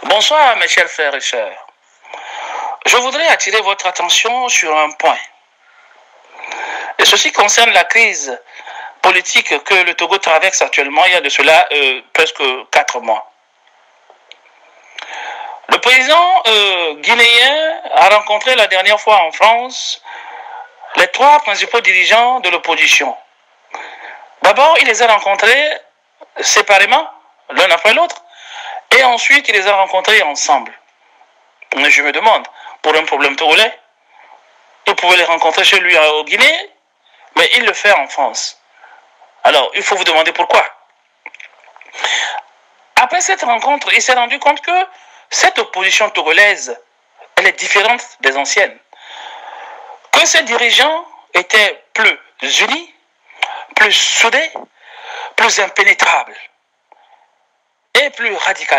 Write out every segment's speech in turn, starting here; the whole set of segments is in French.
Bonsoir mes chers frères et sœurs. Je voudrais attirer votre attention sur un point. Et ceci concerne la crise politique que le Togo traverse actuellement, il y a de cela presque 4 mois. Le président guinéen a rencontré la dernière fois en France les 3 principaux dirigeants de l'opposition. D'abord, il les a rencontrés séparément, l'un après l'autre, et ensuite il les a rencontrés ensemble. Mais je me demande, pour un problème togolais, il pouvait les rencontrer chez lui au Guinée, mais il le fait en France. Alors, il faut vous demander pourquoi. Après cette rencontre, il s'est rendu compte que cette opposition togolaise, elle est différente des anciennes. Que ces dirigeants étaient plus unis, plus soudés, plus impénétrables et plus radicaux.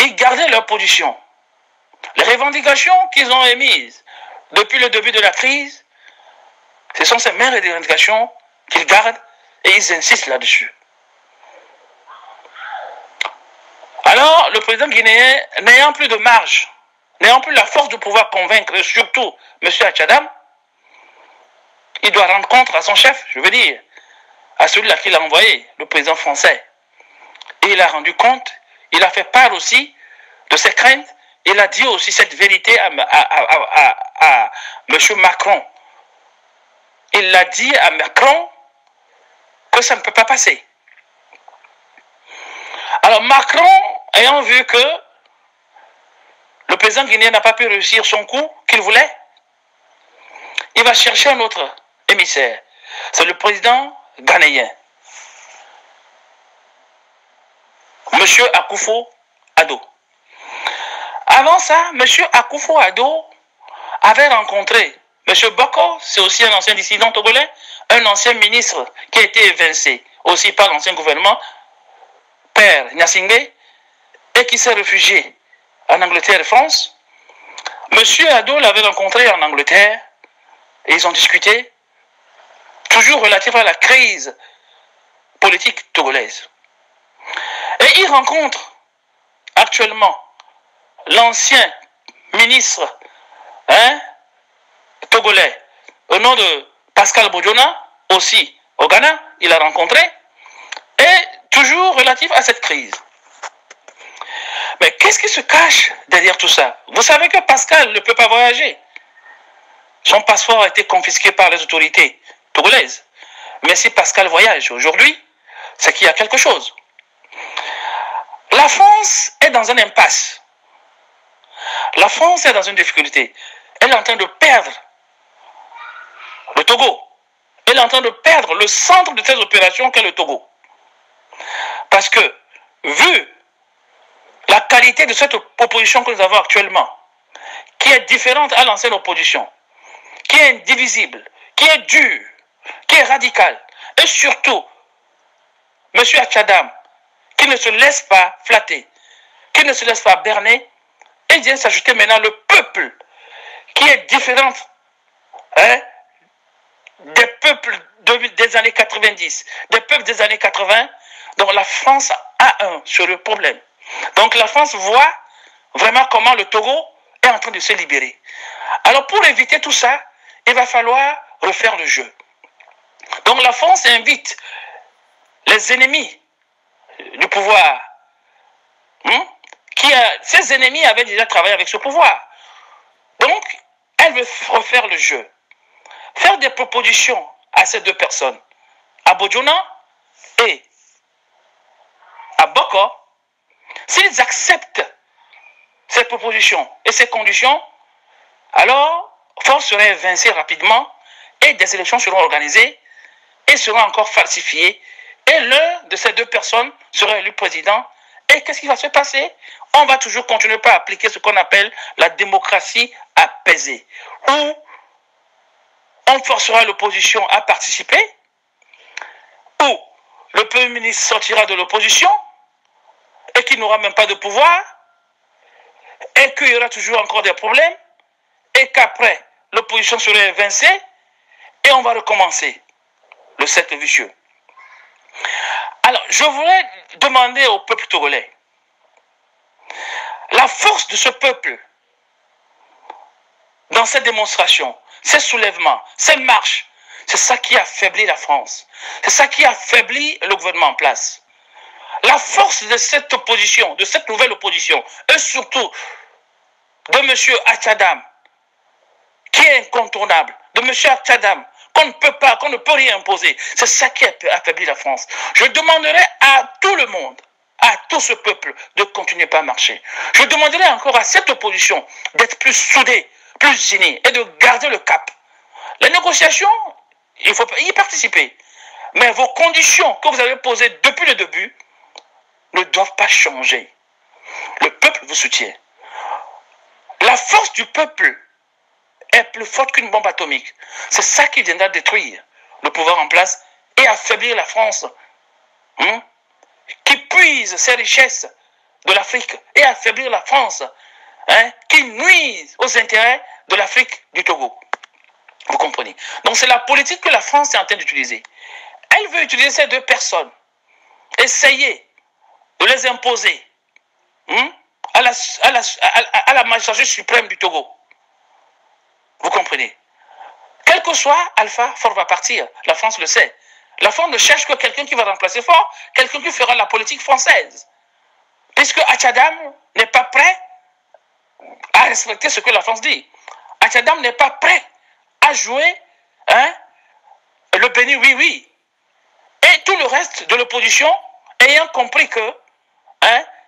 Ils gardaient leur position. Les revendications qu'ils ont émises depuis le début de la crise, ce sont ces mêmes revendications qu'ils gardent et ils insistent là-dessus. Alors, le président guinéen, n'ayant plus de marge, n'ayant plus la force de pouvoir convaincre, surtout M. Achadam, il doit rendre compte à son chef, je veux dire, à celui-là qu'il a envoyé, le président français. Et il a rendu compte, il a fait part aussi de ses craintes, il a dit aussi cette vérité à M. Macron. Il a dit à Macron que ça ne peut pas passer. Alors Macron, ayant vu que le président guinéen n'a pas pu réussir son coup qu'il voulait, il va chercher un autre émissaire. C'est le président ghanéen, M. Akufo-Addo. Avant ça, M. Akufo-Addo avait rencontré M. Boko, c'est aussi un ancien dissident togolais, un ancien ministre qui a été évincé aussi par l'ancien gouvernement, Père Gnassingbé, et qui s'est réfugié en Angleterre et France. M. Addo l'avait rencontré en Angleterre et ils ont discuté, toujours relatif à la crise politique togolaise. Et il rencontre actuellement l'ancien ministre togolais au nom de Pascal Bojona, aussi au Ghana, il a rencontré, et toujours relatif à cette crise. Mais qu'est-ce qui se cache derrière tout ça? Vous savez que Pascal ne peut pas voyager. Son passeport a été confisqué par les autorités togolaises. Mais si Pascal voyage aujourd'hui, c'est qu'il y a quelque chose. La France est dans un impasse. La France est dans une difficulté. Elle est en train de perdre le Togo. Elle est en train de perdre le centre de ses opérations qu'est le Togo. Parce que, vu la qualité de cette opposition que nous avons actuellement, qui est différente à l'ancienne opposition, qui est indivisible, qui est dure, qui est radicale, et surtout, M. Achadam, qui ne se laisse pas flatter, qui ne se laisse pas berner, et vient s'ajouter maintenant le peuple, qui est différent des peuples des années 90, des peuples des années 80, dont la France a un sérieux problème. Donc la France voit vraiment comment le Togo est en train de se libérer. Alors pour éviter tout ça, il va falloir refaire le jeu. Donc la France invite les ennemis du pouvoir, ces ennemis avaient déjà travaillé avec ce pouvoir. Donc, elle veut refaire le jeu. Faire des propositions à ces 2 personnes, à Bojona et à Boko. S'ils acceptent ces propositions et ces conditions, alors force serait évincée rapidement et des élections seront organisées et seront encore falsifiées. Et l'un de ces 2 personnes sera élu président. Et qu'est-ce qui va se passer? On va toujours continuer par appliquer ce qu'on appelle la démocratie apaisée, où on forcera l'opposition à participer, où le Premier ministre sortira de l'opposition et qu'il n'aura même pas de pouvoir, et qu'il y aura toujours encore des problèmes, et qu'après, l'opposition sera évincée, et on va recommencer le cercle vicieux. Alors, je voulais demander au peuple togolais, la force de ce peuple dans cette démonstration, ces soulèvements, ces marches, c'est ça qui affaiblit la France. C'est ça qui affaiblit le gouvernement en place. La force de cette opposition, de cette nouvelle opposition, et surtout de M. Achadam, qui est incontournable, de M. Achadam, qu'on ne peut pas, qu'on ne peut rien imposer, c'est ça qui affaiblit la France. Je demanderai à tout le monde, à tout ce peuple, de continuer par marcher. Je demanderai encore à cette opposition d'être plus soudée, plus unie, et de garder le cap. Les négociations, il faut y participer. Mais vos conditions que vous avez posées depuis le début ne doivent pas changer. Le peuple vous soutient. La force du peuple est plus forte qu'une bombe atomique. C'est ça qui viendra détruire le pouvoir en place et affaiblir la France, qui puise ses richesses de l'Afrique et affaiblir la France, qui nuise aux intérêts de l'Afrique du Togo. Vous comprenez? Donc c'est la politique que la France est en train d'utiliser. Elle veut utiliser ces deux personnes, essayer de les imposer à la magistrature suprême du Togo. Vous comprenez? Quel que soit Alpha, Faure va partir. La France le sait. La France ne cherche que quelqu'un qui va remplacer Faure, quelqu'un qui fera la politique française. Puisque Achadam n'est pas prêt à respecter ce que la France dit. Achadam n'est pas prêt à jouer le béni oui-oui. Et tout le reste de l'opposition ayant compris que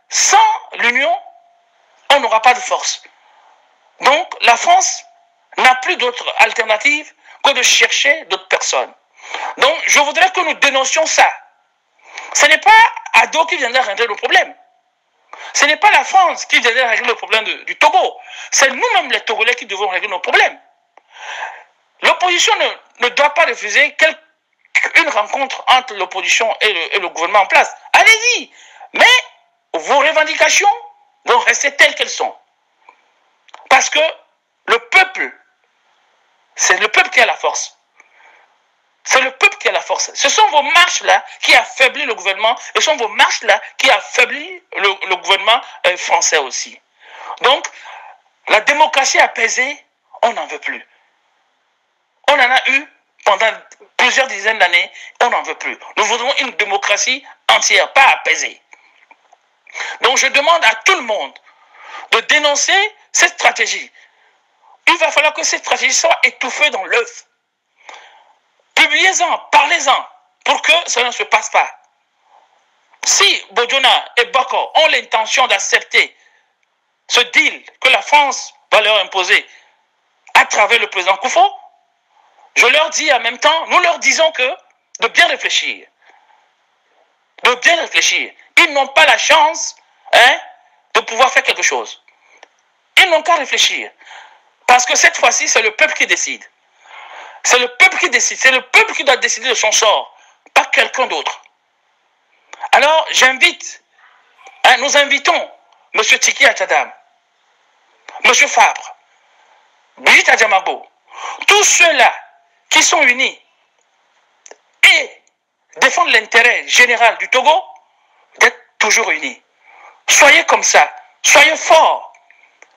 sans l'union, on n'aura pas de force. Donc la France n'a plus d'autre alternative que de chercher d'autres personnes. Donc je voudrais que nous dénoncions ça. Ce n'est pas Ado qui viendra régler le problème. Ce n'est pas la France qui viendra régler le problème du Togo. C'est nous-mêmes les Togolais qui devons régler nos problèmes. L'opposition ne doit pas refuser une rencontre entre l'opposition et le gouvernement en place. Allez-y, mais vos revendications vont rester telles qu'elles sont. Parce que le peuple, c'est le peuple qui a la force. C'est le peuple qui a la force. Ce sont vos marches-là qui affaiblissent le gouvernement, et ce sont vos marches-là qui affaiblissent le gouvernement français aussi. Donc, la démocratie apaisée, on n'en veut plus. On en a eu pendant plusieurs dizaines d'années, on n'en veut plus. Nous voudrons une démocratie entière, pas apaisée. Donc je demande à tout le monde de dénoncer cette stratégie. Il va falloir que cette stratégie soit étouffée dans l'œuf. Publiez-en, parlez-en, pour que ça ne se passe pas. Si Bojona et Bako ont l'intention d'accepter ce deal que la France va leur imposer à travers le président Koufo, je leur dis en même temps, nous leur disons que de bien réfléchir. De bien réfléchir. Ils n'ont pas la chance de pouvoir faire quelque chose. Ils n'ont qu'à réfléchir. Parce que cette fois-ci, c'est le peuple qui décide. C'est le peuple qui décide. C'est le peuple qui doit décider de son sort, pas quelqu'un d'autre. Alors, j'invite, nous invitons M. Tiki Achadam, M. Fabre, Brigitte Adjamabo, tous ceux-là qui sont unis et défendent l'intérêt général du Togo, d'être toujours unis. Soyez comme ça, soyez forts.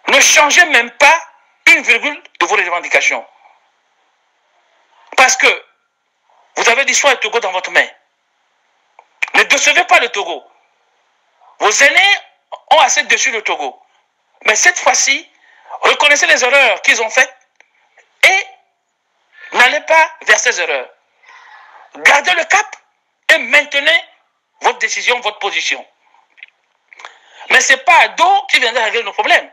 Ne changez même pas une virgule de vos revendications. Parce que vous avez l'histoire du Togo dans votre main. Ne décevez pas le Togo. Vos aînés ont assez dessus le Togo. Mais cette fois-ci, reconnaissez les erreurs qu'ils ont faites et n'allez pas vers ces erreurs. Gardez le cap et maintenez votre décision, votre position. Mais ce n'est pas Ado qui viendra régler nos problèmes.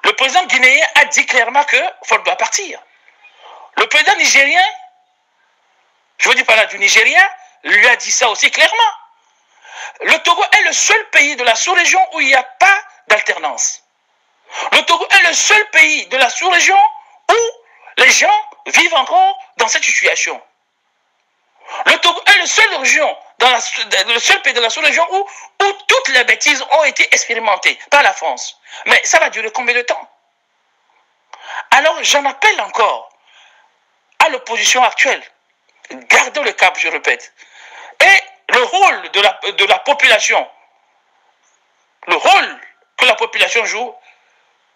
Le président guinéen a dit clairement que Faure doit partir. Le président nigérien, je veux dire par là du Nigeria, lui a dit ça aussi clairement. Le Togo est le seul pays de la sous-région où il n'y a pas d'alternance. Le Togo est le seul pays de la sous-région où les gens vivent encore dans cette situation. Le Togo est le seul pays de la sous-région où toutes les bêtises ont été expérimentées par la France. Mais ça va durer combien de temps? Alors j'en appelle encore à l'opposition actuelle. Gardez le cap, je répète. Et le rôle de la population, le rôle que la population joue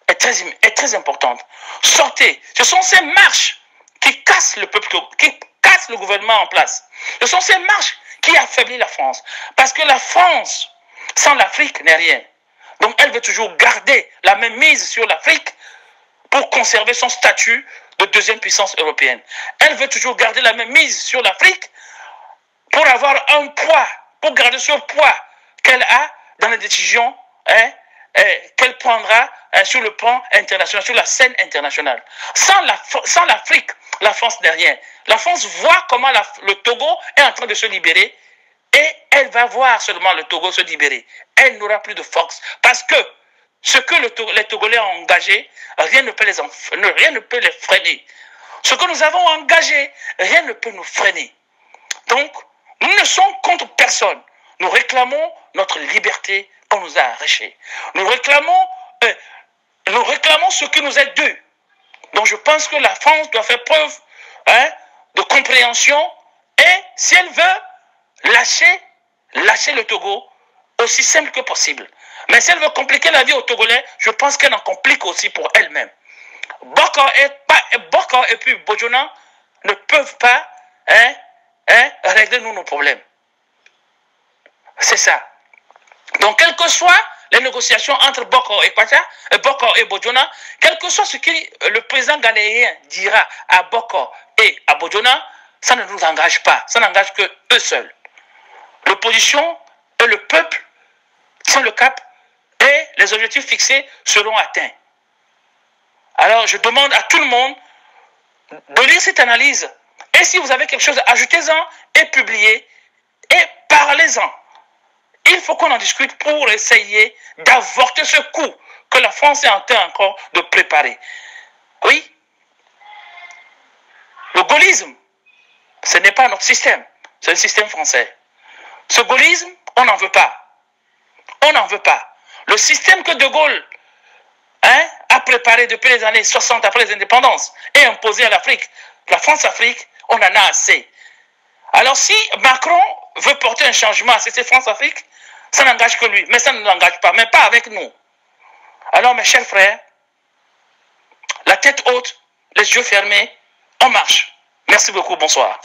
est très importante. Sortez. Ce sont ces marches qui cassent le peuple, qui cassent le gouvernement en place. Ce sont ces marches qui affaiblissent la France. Parce que la France, sans l'Afrique, n'est rien. Donc elle veut toujours garder la même mise sur l'Afrique pour conserver son statut de deuxième puissance européenne. Elle veut toujours garder la même mise sur l'Afrique pour avoir un poids, pour garder ce poids qu'elle a dans les décisions qu'elle prendra sur le plan international, sur la scène internationale. Sans l'Afrique, la France n'est rien. La France voit comment le Togo est en train de se libérer et elle va voir seulement le Togo se libérer. Elle n'aura plus de force parce que ce que les Togolais ont engagé, rien ne peut les freiner. Ce que nous avons engagé, rien ne peut nous freiner. Donc, nous ne sommes contre personne. Nous réclamons notre liberté qu'on nous a arrachée. Nous réclamons ce qui nous est dû. Donc, je pense que la France doit faire preuve de compréhension et, si elle veut, lâcher le Togo aussi simple que possible. Mais si elle veut compliquer la vie aux Togolais, je pense qu'elle en complique aussi pour elle-même. Bokor et puis Bojona ne peuvent pas régler nos problèmes. C'est ça. Donc, quelles que soient les négociations entre Bokor et Bojona, quel que soit ce que le président ghanéen dira à Bokor et à Bojona, ça ne nous engage pas. Ça n'engage que eux seuls. L'opposition et le peuple sont le cap et les objectifs fixés seront atteints. Alors, je demande à tout le monde de lire cette analyse. Et si vous avez quelque chose, ajoutez-en et publiez et parlez-en. Il faut qu'on en discute pour essayer d'avorter ce coup que la France est en train encore de préparer. Oui, le gaullisme, ce n'est pas notre système, c'est un système français. Ce gaullisme, on n'en veut pas. On n'en veut pas. Le système que De Gaulle a préparé depuis les années 60 après les indépendances et imposé à l'Afrique, la France-Afrique, on en a assez. Alors si Macron veut porter un changement à cette France-Afrique, ça n'engage que lui, mais ça ne nous engage pas, mais pas avec nous. Alors mes chers frères, la tête haute, les yeux fermés, on marche. Merci beaucoup, bonsoir.